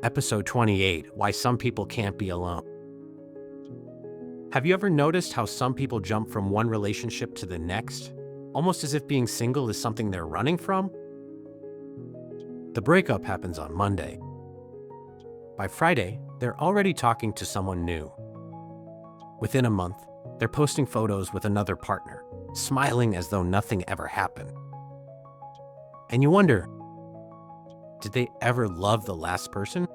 Episode 28, Why Some People Can't Be Alone. Have you ever noticed how some people jump from one relationship to the next, almost as if being single is something they're running from? The breakup happens on Monday. By Friday, they're already talking to someone new. Within a month, they're posting photos with another partner, smiling as though nothing ever happened. And you wonder, did they ever love the last person?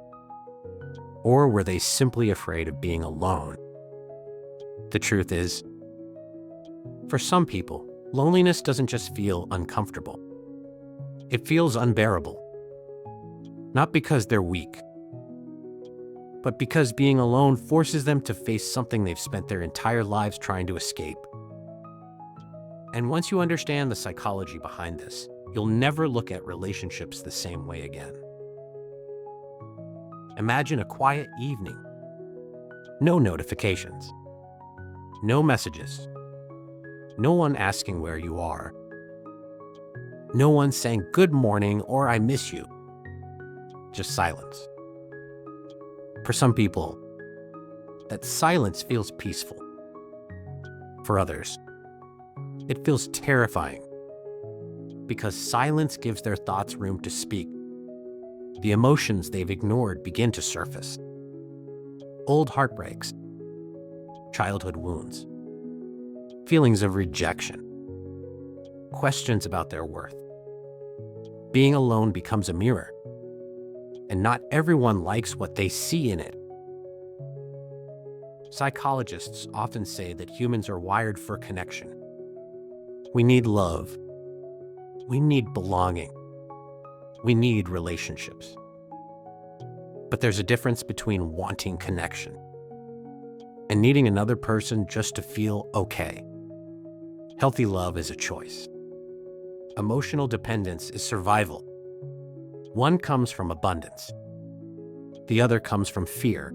Or were they simply afraid of being alone? The truth is, for some people, loneliness doesn't just feel uncomfortable. It feels unbearable. Not because they're weak, but because being alone forces them to face something they've spent their entire lives trying to escape. And once you understand the psychology behind this, you'll never look at relationships the same way again. Imagine a quiet evening. No notifications. No messages. No one asking where you are. No one saying good morning or I miss you. Just silence. For some people, that silence feels peaceful. For others, it feels terrifying because silence gives their thoughts room to speak. The emotions they've ignored begin to surface. Old heartbreaks, childhood wounds, feelings of rejection, questions about their worth. Being alone becomes a mirror, and not everyone likes what they see in it. Psychologists often say that humans are wired for connection. We need love. We need belonging. We need relationships. But there's a difference between wanting connection and needing another person just to feel okay. Healthy love is a choice. Emotional dependence is survival. One comes from abundance. The other comes from fear.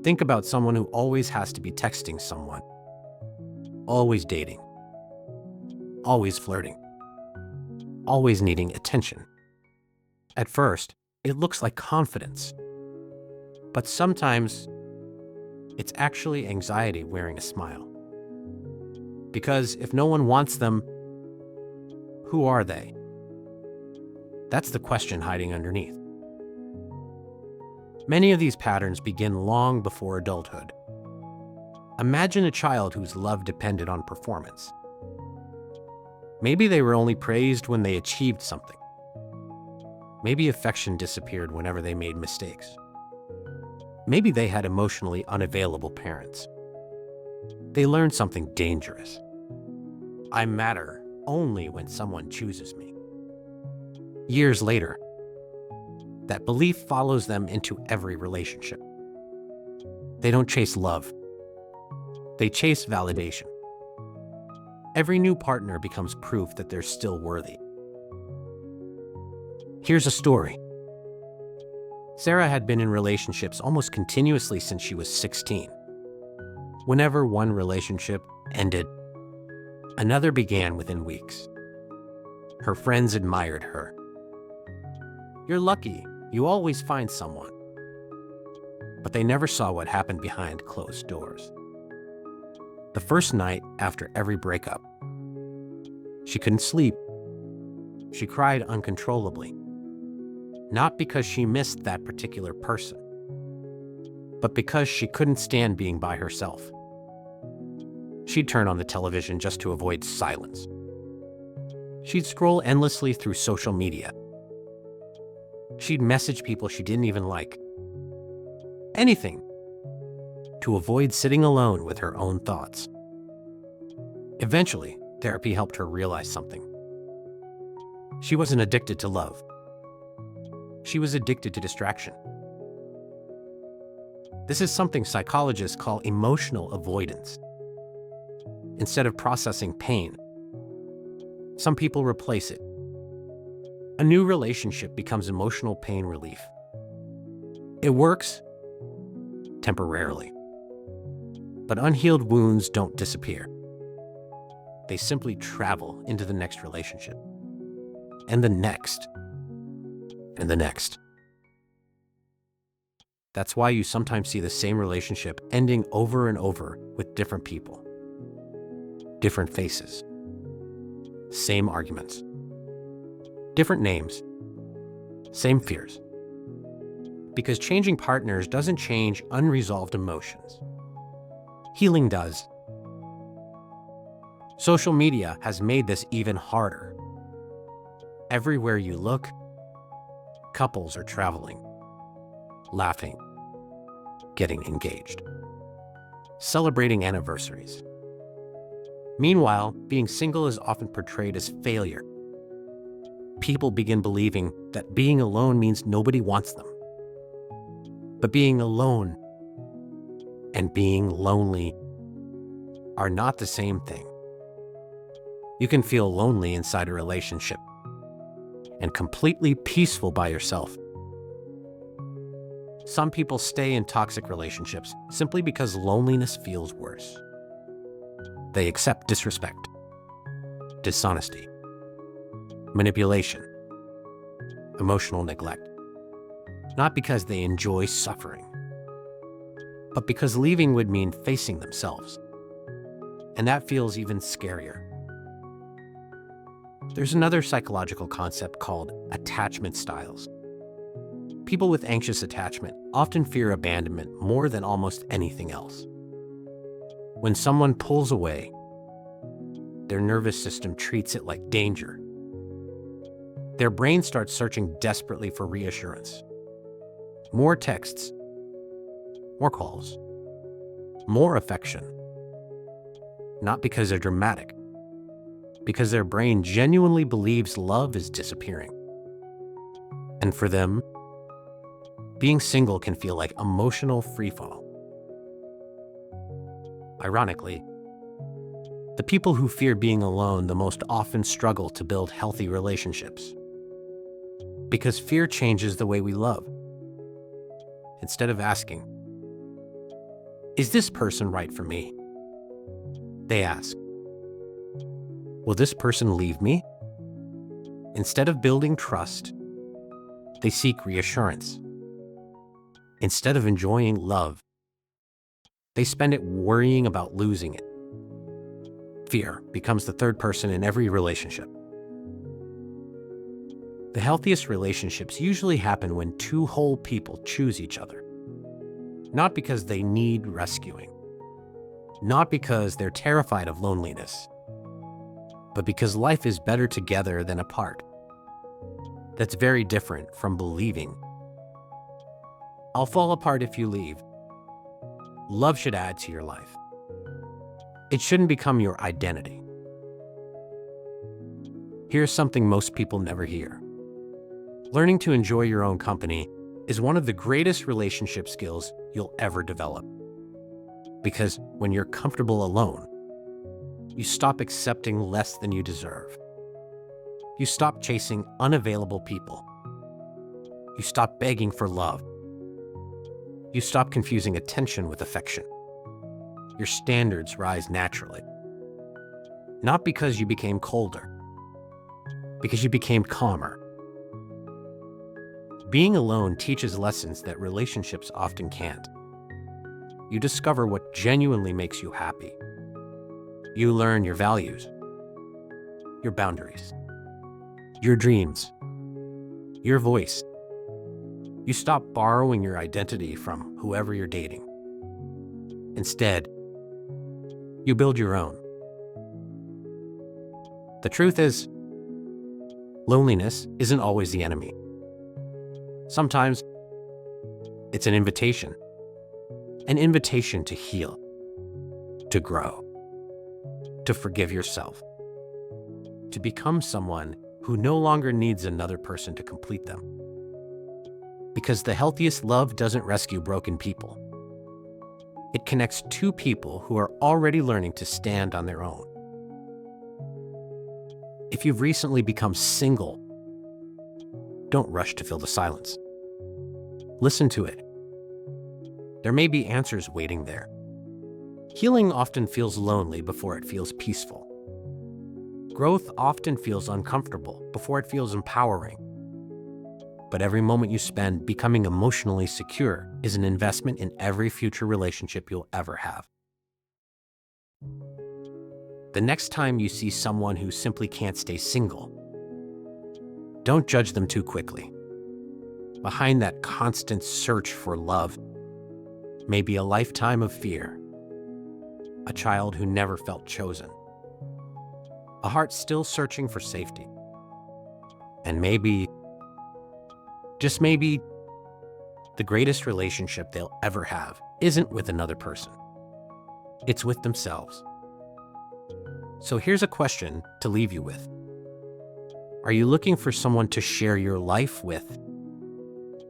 Think about someone who always has to be texting someone, always dating, always flirting, always needing attention. At first, it looks like confidence, but sometimes it's actually anxiety wearing a smile. Because if no one wants them, who are they? That's the question hiding underneath. Many of these patterns begin long before adulthood. Imagine a child whose love depended on performance. Maybe they were only praised when they achieved something. Maybe affection disappeared whenever they made mistakes. Maybe they had emotionally unavailable parents. They learned something dangerous. I matter only when someone chooses me. Years later, that belief follows them into every relationship. They don't chase love. They chase validation. Every new partner becomes proof that they're still worthy. Here's a story. Sarah had been in relationships almost continuously since she was 16. Whenever one relationship ended, another began within weeks. Her friends admired her. You're lucky, you always find someone. But they never saw what happened behind closed doors. The first night after every breakup, she couldn't sleep. She cried uncontrollably. Not because she missed that particular person, but because she couldn't stand being by herself. She'd turn on the television just to avoid silence. She'd scroll endlessly through social media. She'd message people she didn't even like. Anything to avoid sitting alone with her own thoughts. Eventually, therapy helped her realize something. She wasn't addicted to love. She was addicted to distraction. This is something psychologists call emotional avoidance. Instead of processing pain, some people replace it. A new relationship becomes emotional pain relief. It works temporarily. But unhealed wounds don't disappear. They simply travel into the next relationship. And the next. and the next. That's why you sometimes see the same relationship ending over and over with different people. Different faces. Same arguments. Different names. Same fears. Because changing partners doesn't change unresolved emotions. Healing does. Social media has made this even harder. Everywhere you look, couples are traveling, laughing, getting engaged, celebrating anniversaries. Meanwhile, being single is often portrayed as failure. People begin believing that being alone means nobody wants them. But being alone and being lonely are not the same thing. You can feel lonely inside a relationship and completely peaceful by yourself. Some people stay in toxic relationships simply because loneliness feels worse. They accept disrespect, dishonesty, manipulation, emotional neglect, not because they enjoy suffering, but because leaving would mean facing themselves. And that feels even scarier. There's another psychological concept called attachment styles. People with anxious attachment often fear abandonment more than almost anything else. When someone pulls away, their nervous system treats it like danger. Their brain starts searching desperately for reassurance. More texts, more calls, more affection. Not because they're dramatic, because their brain genuinely believes love is disappearing. And for them, being single can feel like emotional freefall. Ironically, the people who fear being alone the most often struggle to build healthy relationships. Because fear changes the way we love. Instead of asking, "Is this person right for me?" they ask, "Will this person leave me?" Instead of building trust, they seek reassurance. Instead of enjoying love, they spend it worrying about losing it. Fear becomes the third person in every relationship. The healthiest relationships usually happen when two whole people choose each other. Not because they need rescuing. Not because they're terrified of loneliness. But because life is better together than apart. That's very different from believing, "I'll fall apart if you leave." Love should add to your life. It shouldn't become your identity. Here's something most people never hear. Learning to enjoy your own company is one of the greatest relationship skills you'll ever develop. Because when you're comfortable alone, you stop accepting less than you deserve. You stop chasing unavailable people. You stop begging for love. You stop confusing attention with affection. Your standards rise naturally. Not because you became colder, because you became calmer. Being alone teaches lessons that relationships often can't. You discover what genuinely makes you happy. You learn your values, your boundaries, your dreams, your voice. You stop borrowing your identity from whoever you're dating. Instead, you build your own. The truth is, loneliness isn't always the enemy. Sometimes it's an invitation to heal, to grow, to forgive yourself, to become someone who no longer needs another person to complete them. Because the healthiest love doesn't rescue broken people. It connects two people who are already learning to stand on their own. If you've recently become single, don't rush to fill the silence. Listen to it. There may be answers waiting there. Healing often feels lonely before it feels peaceful. Growth often feels uncomfortable before it feels empowering. But every moment you spend becoming emotionally secure is an investment in every future relationship you'll ever have. The next time you see someone who simply can't stay single, don't judge them too quickly. Behind that constant search for love may be a lifetime of fear, a child who never felt chosen, a heart still searching for safety, and maybe, just maybe, the greatest relationship they'll ever have isn't with another person. It's with themselves. So here's a question to leave you with. Are you looking for someone to share your life with?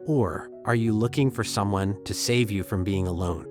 Or are you looking for someone to save you from being alone?